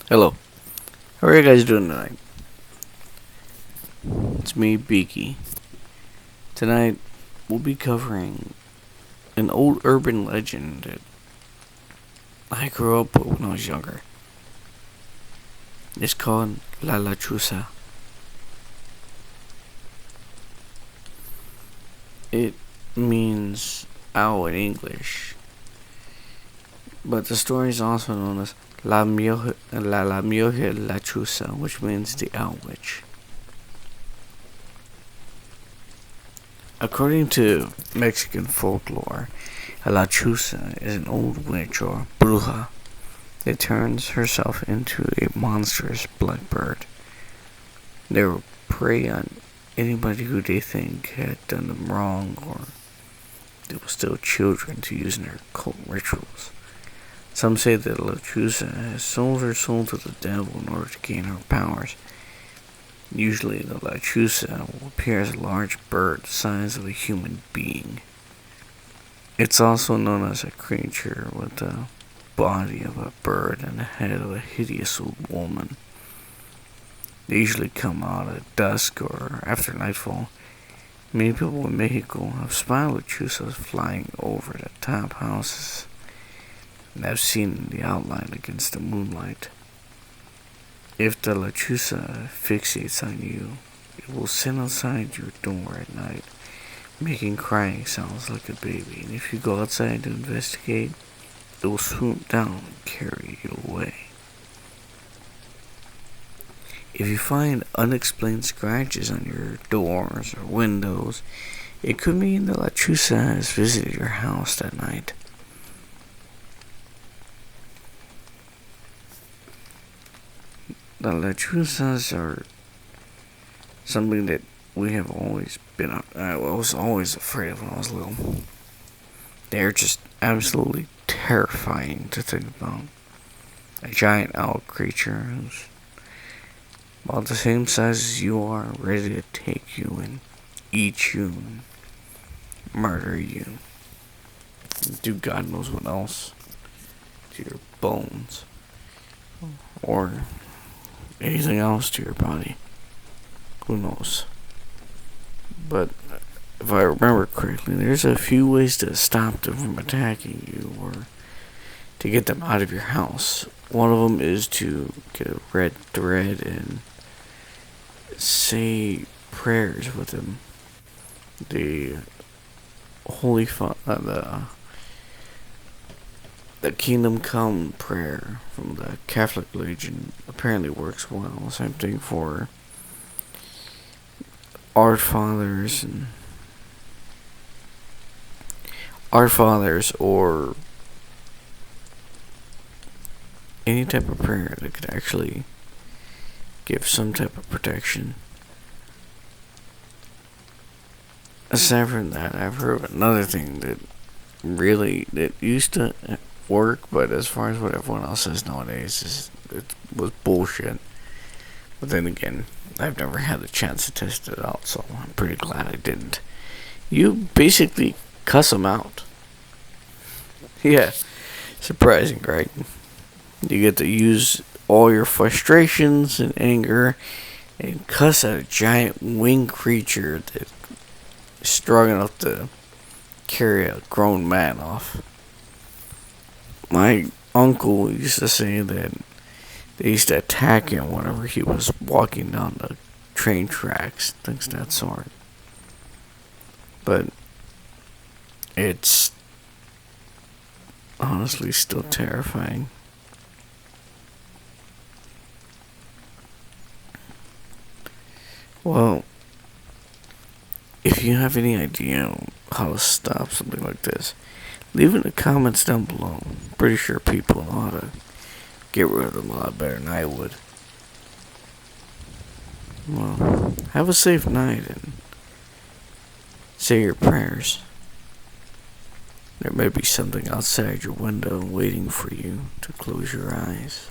Hello. How are you guys doing tonight? It's me, Beaky. Tonight, we'll be covering an old urban legend that I grew up with when I was younger. It's called La Lechuza. It means owl in English, but the story is also known as La Mioje Lechuza, which means the owl witch. According to Mexican folklore, a lechuza is an old witch or bruja that turns herself into a monstrous blackbird. They will prey on anybody who they think had done them wrong or they were still children to use in their cult rituals. Some say that Lechuza has sold her soul to the devil in order to gain her powers. Usually, the Lechuza will appear as a large bird the size of a human being. It's also known as a creature with the body of a bird and the head of a hideous old woman. They usually come out at dusk or after nightfall. Many people in Mexico have spotted lechuzas flying over the top houses, and have seen the outline against the moonlight. If the lechuza fixates on you, it will sit outside your door at night, making crying sounds like a baby, and if you go outside to investigate, it will swoop down and carry you away. If you find unexplained scratches on your doors or windows, it could mean the lechuza has visited your house that night. The lechuzas are something that we have always been. I was always afraid of when I was little. They're just absolutely terrifying to think about. A giant owl creature who's about the same size as you are, ready to take you and eat you and murder you. Do God knows what else to your bones or anything else to your body. Who knows? But if I remember correctly, there's a few ways to stop them from attacking you or to get them out of your house. One of them is to get a red thread and say prayers with them. The the Kingdom Come prayer from the Catholic religion apparently works well. Same thing for Our Fathers and Our Fathers or any type of prayer that could actually give some type of protection. Aside from that, I've heard of another thing that used to work, but as far as what everyone else says nowadays, it was bullshit. But then again, I've never had the chance to test it out, so I'm pretty glad I didn't. You basically cuss them out. Yeah, surprising, right? You get to use all your frustrations and anger and cuss at a giant winged creature that is strong enough to carry a grown man off. My uncle used to say that they used to attack him whenever he was walking down the train tracks, things of that sort. But it's honestly still terrifying. Well, if you have any idea how to stop something like this, leave it in the comments down below. I'm pretty sure people know how to get rid of them a lot better than I would. Well, have a safe night and say your prayers. There may be something outside your window waiting for you to close your eyes.